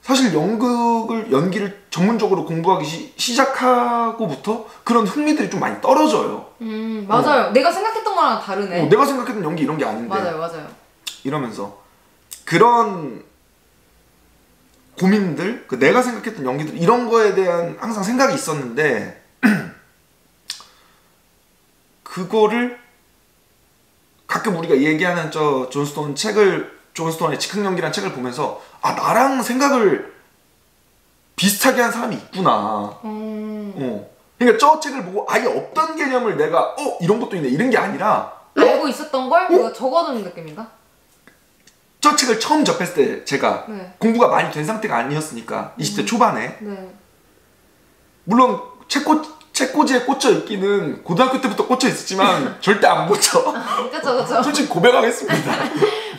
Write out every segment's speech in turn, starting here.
사실 연기를 전문적으로 공부하기 시작하고부터 그런 흥미들이 좀 많이 떨어져요. 맞아요. 내가 생각했던 거랑 다르네. 내가 생각했던 연기 이런 게 아닌데. 맞아요. 이러면서 그런 고민들, 내가 생각했던 연기들 이런 거에 대한 항상 생각이 있었는데 그거를 가끔 우리가 얘기하는 존 스톤의 즉흥 연기라는 책을 보면서 나랑 생각을 비슷하게 한 사람이 있구나. 그러니까 저 책을 보고 아예 없던 개념을 내가 이런 것도 있네 이런 게 아니라 알고 있었던 걸 누가 적어두는 느낌인가? 저 책을 처음 접했을 때 제가 공부가 많이 된 상태가 아니었으니까 20대 초반에 물론 책꽂이에 꽂혀 있기는 고등학교 때부터 꽂혀 있었지만 절대 안 꽂혀. 그쵸. 솔직히 고백하겠습니다.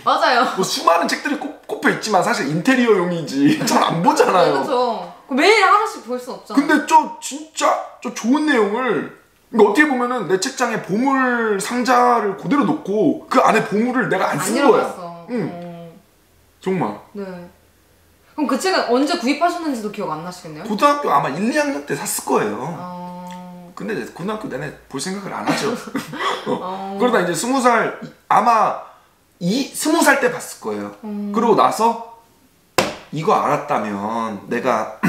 맞아요. 뭐 수많은 책들이 꼽혀 있지만 사실 인테리어용이지 잘 안 보잖아요. 그렇죠. 매일 하나씩 볼 순 없잖아. 근데 진짜 좋은 내용을 어떻게 보면은 내 책장에 보물 상자를 그대로 놓고 그 안에 보물을 내가 안 쓴 거야. 정말. 네. 그럼 그 책은 언제 구입하셨는지도 기억 안 나시겠네요? 고등학교 아마 1, 2학년 때 샀을 거예요. 근데 고등학교 내내 볼 생각을 안 하죠. 그러다 이제 20살 아마 20살 때 봤을 거예요. 그러고 나서 이거 알았다면 내가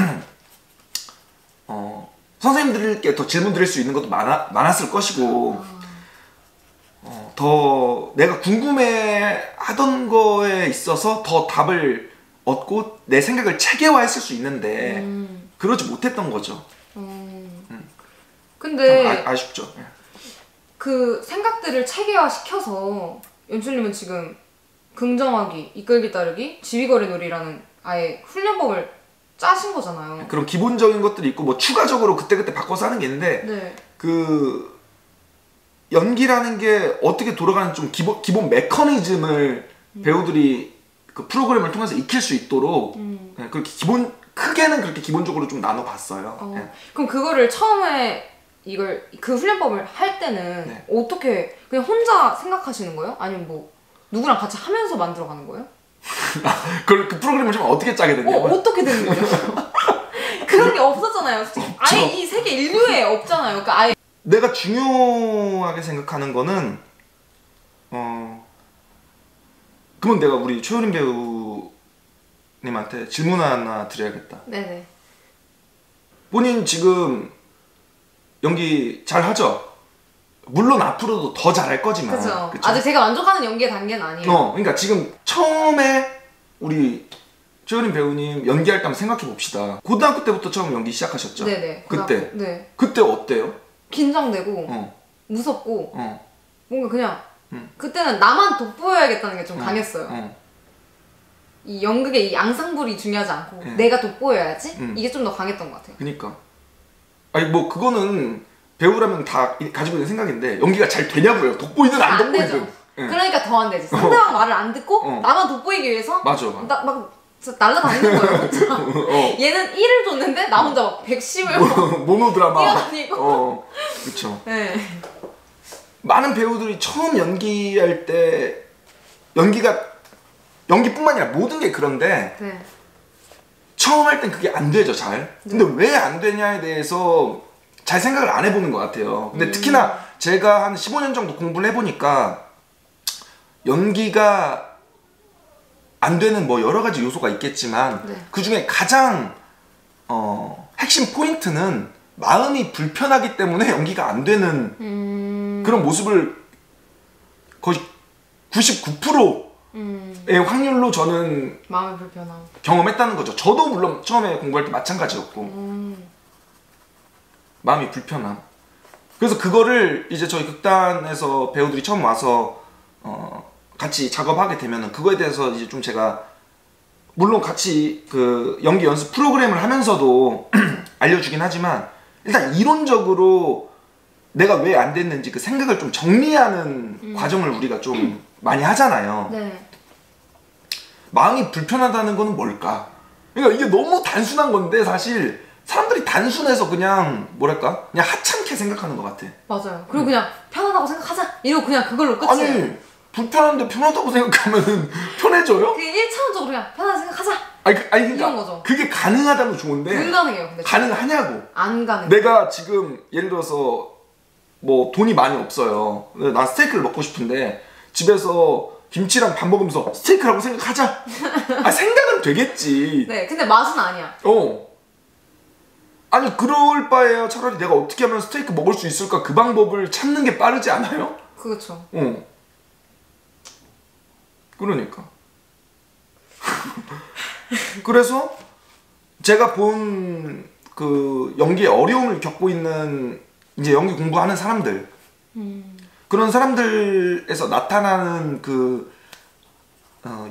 선생님들께 더 질문 드릴 수 있는 것도 많았을 것이고 더 내가 궁금해하던 거에 있어서 더 답을 얻고 내 생각을 체계화했을 수 있는데 그러지 못했던 거죠. 근데 아쉽죠. 그 생각들을 체계화시켜서 연출님은 지금 긍정하기, 이끌기 따르기, 지휘거리 놀이라는 아예 훈련법을 짜신 거잖아요. 그런 기본적인 것들이 있고 뭐 추가적으로 그때그때 바꿔서 하는 게 있는데 그 연기라는 게 어떻게 돌아가는 좀 기본 메커니즘을 배우들이 그 프로그램을 통해서 익힐 수 있도록 그렇게 크게는 그렇게 기본적으로 좀 나눠봤어요. 그럼 그거를 처음에 그 훈련법을 할 때는 어떻게 그냥 혼자 생각하시는 거예요? 아니면 뭐 누구랑 같이 하면서 만들어가는 거예요? 그 프로그램을 좀 어떻게 짜게 됐냐고요? 어떻게 되는 거예요? 그런 게 없었잖아요. 아예 이 세계 인류에 없잖아요. 그러니까 아예 내가 중요하게 생각하는 거는 그러면 내가 우리 최효린 배우님한테 질문 하나 드려야겠다. 네네. 본인 지금 연기 잘 하죠? 물론 앞으로도 더 잘할 거지만. 그쵸. 아직 제가 만족하는 연기의 단계는 아니에요. 그러니까 지금 처음에 우리 최효린 배우님 연기할 때 한번 생각해 봅시다. 고등학교 때부터 처음 연기 시작하셨죠? 네네. 그때. 네. 그때 어때요? 긴장되고 무섭고 뭔가 그냥 그때는 나만 돋보여야겠다는 게 좀 강했어요. 이 연극의 이 앙상블이 중요하지 않고 내가 돋보여야지 이게 좀 더 강했던 것 같아요. 그니까 아니 뭐 그거는 배우라면 다 가지고 있는 생각인데 연기가 잘 되냐고요. 돋보이든 안 돋보이든. 그러니까 더 안 되지. 상대방 말을 안 듣고 나만 돋보이기 위해서 맞아. 막 날라다니는 거예요. 얘는 1을 줬는데 나 혼자 막 110을 모노드라마 뛰어다니고. 그쵸. 네. 많은 배우들이 처음 연기할 때 연기뿐만 아니라 모든 게 그런데 처음 할 땐 그게 안 되죠, 잘. 근데 왜 안 되냐에 대해서 잘 생각을 안 해보는 것 같아요. 근데 특히나 제가 한 15년 정도 공부를 해보니까 연기가 안 되는 뭐 여러 가지 요소가 있겠지만 그 중에 가장 핵심 포인트는 마음이 불편하기 때문에 연기가 안 되는 그런 모습을 거의 99%의 확률로 저는 마음이 불편함 경험했다는 거죠. 저도 물론 처음에 공부할 때 마찬가지였고 마음이 불편함. 그래서 그거를 이제 저희 극단에서 배우들이 처음 와서 같이 작업하게 되면은 그거에 대해서 이제 좀 제가 물론 같이 그 연기 연습 프로그램을 하면서도 알려주긴 하지만 일단 이론적으로 내가 왜 안 됐는지 그 생각을 좀 정리하는 과정을 우리가 좀 많이 하잖아요. 마음이 불편하다는 거는 뭘까? 그러니까 이게 너무 단순한 건데 사실 사람들이 단순해서 그냥 뭐랄까? 그냥 하찮게 생각하는 것 같아. 맞아요. 그리고 그냥 편하다고 생각하자 이러고 그냥 그걸로 끝이에요. 아니 불편한데 편하다고 생각하면 편해져요? 그게 1차원적으로 그냥 편하게 생각하자. 아니 그러니까 이런 거죠. 그게 가능하다면 좋은데 불가능해요. 근데 가능하냐고. 안 가능. 내가 지금 예를 들어서 뭐 돈이 많이 없어요. 난 스테이크를 먹고 싶은데 집에서 김치랑 밥 먹으면서 스테이크라고 생각하자. 생각은 되겠지. 네, 근데 맛은 아니야. 아니 그럴 바에야 차라리 내가 어떻게 하면 스테이크 먹을 수 있을까 그 방법을 찾는 게 빠르지 않아요? 그렇죠. 그러니까. 그래서 제가 본 그 연기의 어려움을 겪고 있는 이제 연기 공부하는 사람들 그런 사람들에서 나타나는 그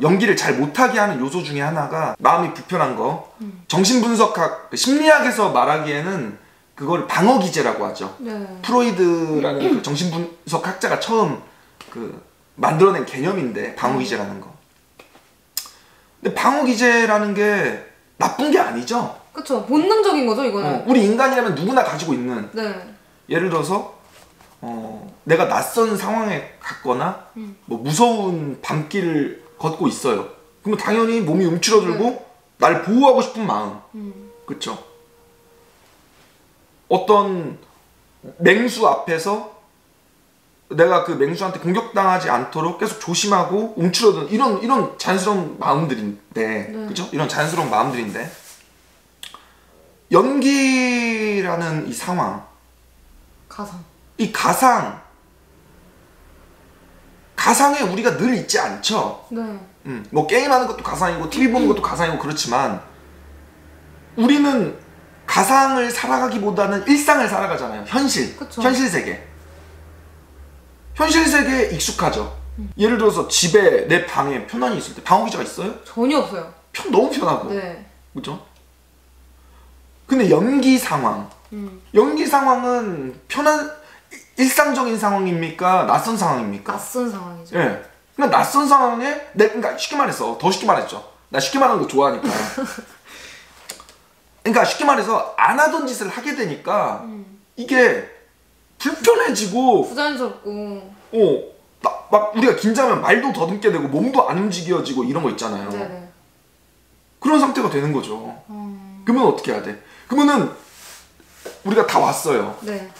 연기를 잘 못하게 하는 요소 중에 하나가 마음이 불편한 거. 정신분석학, 심리학에서 말하기에는 그걸 방어기제라고 하죠. 네. 프로이드라는 그 정신분석학자가 처음 그 만들어낸 개념인데 방어기제라는 거. 근데 방어기제라는 게 나쁜 게 아니죠. 그쵸. 본능적인 거죠, 이거는. 우리 인간이라면 누구나 가지고 있는. 네. 예를 들어서 내가 낯선 상황에 갔거나 뭐 무서운 밤길을 걷고 있어요. 그러면 당연히 몸이 움츠러들고 날 보호하고 싶은 마음. 그쵸? 어떤 맹수 앞에서 내가 그 맹수한테 공격당하지 않도록 계속 조심하고 움츠러드는 이런 자연스러운 마음들인데, 그죠? 이런 자연스러운 마음들인데 연기라는 이 상황, 이 가상에 우리가 늘 있지 않죠. 뭐 게임하는 것도 가상이고 TV 보는 것도 가상이고 그렇지만 우리는 가상을 살아가기보다는 일상을 살아가잖아요. 현실 세계. 현실 세계에 익숙하죠. 예를 들어서 집에 내 방에 편안히 있을 때 방어기제가 있어요? 전혀 없어요. 너무 편하고. 네. 그죠? 근데 연기 상황은 일상적인 상황입니까? 낯선 상황입니까? 낯선 상황이죠. 예. 그러니까 낯선 상황에 그러니까 쉽게 말해서 더 쉽게 말했죠. 나 쉽게 말하는 거 좋아하니까. 그러니까 쉽게 말해서 안 하던 짓을 하게 되니까 이게 불편해지고 부자연스럽고 막 우리가 긴장하면 말도 더듬게 되고 몸도 안 움직여지고 이런 거 있잖아요. 네네. 그런 상태가 되는 거죠. 그러면 어떻게 해야 돼? 그러면은 우리가 다 왔어요. 네.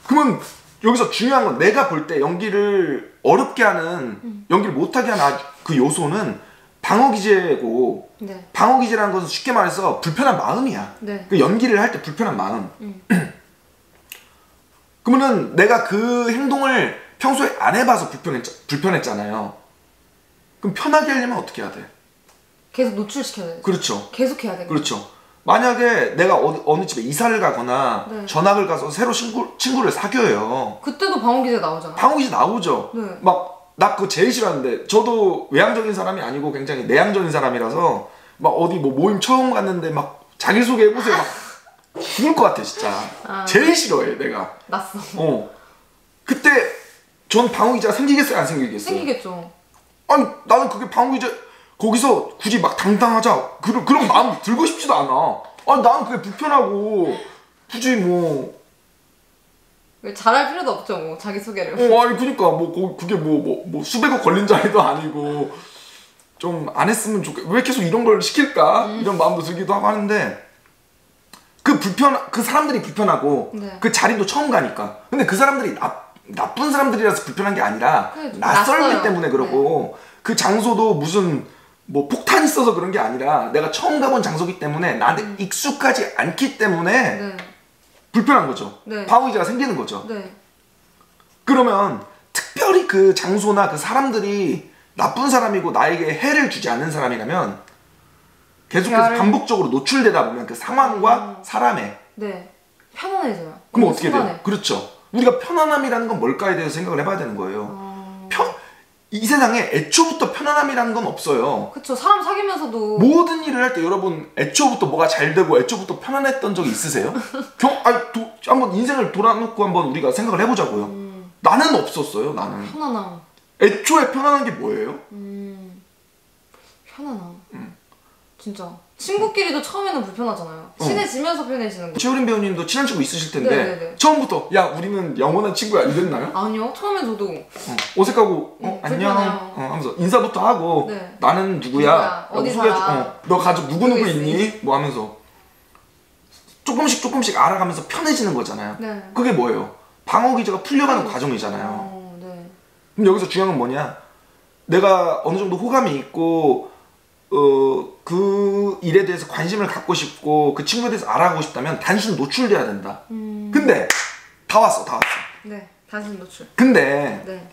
그러면 여기서 중요한 건 내가 볼 때 연기를 어렵게 하는 연기를 못하게 하는 그 요소는 방어기제고 방어기제라는 것은 쉽게 말해서 불편한 마음이야. 그 연기를 할 때 불편한 마음. 그러면은 내가 그 행동을 평소에 안 해봐서 불편했잖아요. 그럼 편하게 하려면 어떻게 해야 돼? 계속 노출시켜야 돼. 그렇죠. 계속 해야 돼. 그렇죠. 만약에 내가 어느 집에 이사를 가거나 전학을 가서 새로 친구를 사귀어요. 그때도 방어기제 나오잖아요. 방어기제 나오죠. 막 나 그거 제일 싫어하는데, 저도 외향적인 사람이 아니고 굉장히 내향적인 사람이라서 막 어디 뭐 모임 처음 갔는데 막 자기소개 해보세요 막 죽을 것 같아 진짜. 제일 싫어해 내가. 낯서. 그때 전 방어기제가 생기겠어요 안 생기겠어요? 생기겠죠. 아니 나는 그게 방어기제 거기서 굳이 막 당당하자 그런 마음 들고 싶지도 않아. 아니 나는 그게 불편하고 굳이 뭐 잘할 필요도 없죠, 뭐 자기소개를. 아니 그니까 뭐 그게 뭐 수백억 걸린 자리도 아니고 좀 안 했으면 왜 계속 이런 걸 시킬까 이런 마음도 들기도 하고 하는데 그 사람들이 불편하고 그 자리도 처음 가니까. 근데 그 사람들이 나쁜 사람들이라서 불편한 게 아니라 낯설기 때문에 그러고 그 장소도 무슨 뭐 폭탄이 있어서 그런 게 아니라 내가 처음 가본 장소기 때문에 나한테 익숙하지 않기 때문에 불편한 거죠. 방어기제가 생기는 거죠. 그러면 특별히 그 장소나 그 사람들이 나쁜 사람이고 나에게 해를 주지 않는 사람이라면 계속해서 반복적으로 노출되다 보면 그 상황과 사람에 편안해져요. 그럼 어떻게 돼요? 그렇죠. 우리가 편안함이라는 건 뭘까에 대해서 생각을 해봐야 되는 거예요. 이 세상에 애초부터 편안함이라는 건 없어요. 그쵸. 사람 사귀면서도 모든 일을 할 때 여러분 애초부터 뭐가 잘 되고 애초부터 편안했던 적이 있으세요? 한번 인생을 돌아놓고 한번 우리가 생각을 해보자고요. 나는 없었어요. 나는 편안함. 애초에 편안한 게 뭐예요? 편안함. 진짜. 친구끼리도 처음에는 불편하잖아요. 친해지면서 편해지는 거. 최우림 배우님도 친한 친구 있으실 텐데 네네네. 처음부터 야 우리는 영원한 친구야 이랬나요? 아니요. 처음엔 저도 어색하고 안녕 하면서 인사부터 하고 네. 나는 누구야? 어디 살아? 너 가족 누구누구 있니? 있니? 뭐 하면서 조금씩 알아가면서 편해지는 거잖아요. 네. 그게 뭐예요? 방어 기제가 풀려가는 과정이잖아요. 네. 그럼 여기서 중요한 건 뭐냐? 내가 어느 정도 호감이 있고 그 일에 대해서 관심을 갖고 싶고 그 친구에 대해서 알아가고 싶다면 단순 노출돼야 된다. 근데 다 왔어. 네. 단순 노출. 근데 네.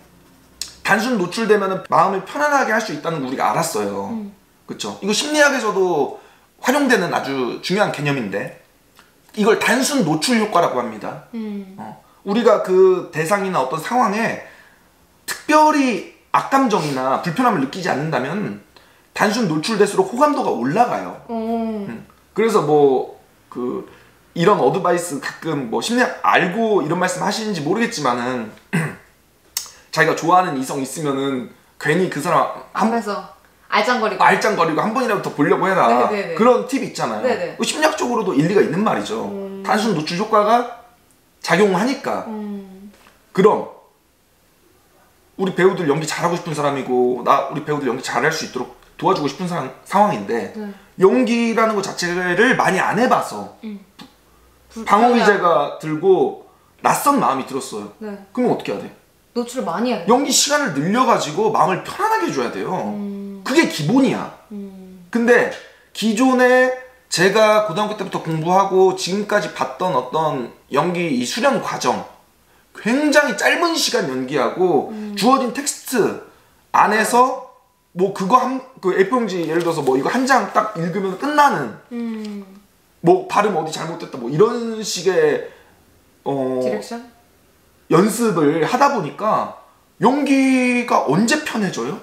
단순 노출되면 마음을 편안하게 할 수 있다는 걸 우리가 알았어요. 그쵸? 이거 심리학에서도 활용되는 아주 중요한 개념인데 이걸 단순 노출 효과라고 합니다. 우리가 그 대상이나 어떤 상황에 특별히 악감정이나 불편함을 느끼지 않는다면 단순 노출될수록 호감도가 올라가요. 그래서 뭐 이런 어드바이스 가끔 뭐 심리학 알고 이런 말씀 하시는지 모르겠지만은 자기가 좋아하는 이성 있으면은 괜히 그 사람 앞에서 알짱거리고 한 번이라도 더 보려고 해라. 네네네. 그런 팁 있잖아요. 네네. 심리학적으로도 일리가 있는 말이죠. 단순 노출 효과가 작용하니까. 그럼 우리 배우들 연기 잘하고 싶은 사람이고 우리 배우들 연기 잘할 수 있도록 도와주고 싶은 상황인데 네. 연기라는 것 자체를 많이 안 해봐서 방어 기제가 들고 낯선 마음이 들었어요. 네. 그러면 어떻게 해야 돼? 노출을 많이 해야 돼. 연기 시간을 늘려가지고 마음을 편안하게 해줘야 돼요. 그게 기본이야. 근데 기존에 제가 고등학교 때부터 공부하고 지금까지 봤던 어떤 연기 이 수련 과정 굉장히 짧은 시간 연기하고 주어진 텍스트 안에서 뭐 그거 그 A4용지 예를 들어서 뭐 이거 한 장 딱 읽으면 끝나는 뭐 발음 어디 잘못됐다 뭐 이런 식의 디렉션? 연습을 하다 보니까 연기가 언제 편해져요?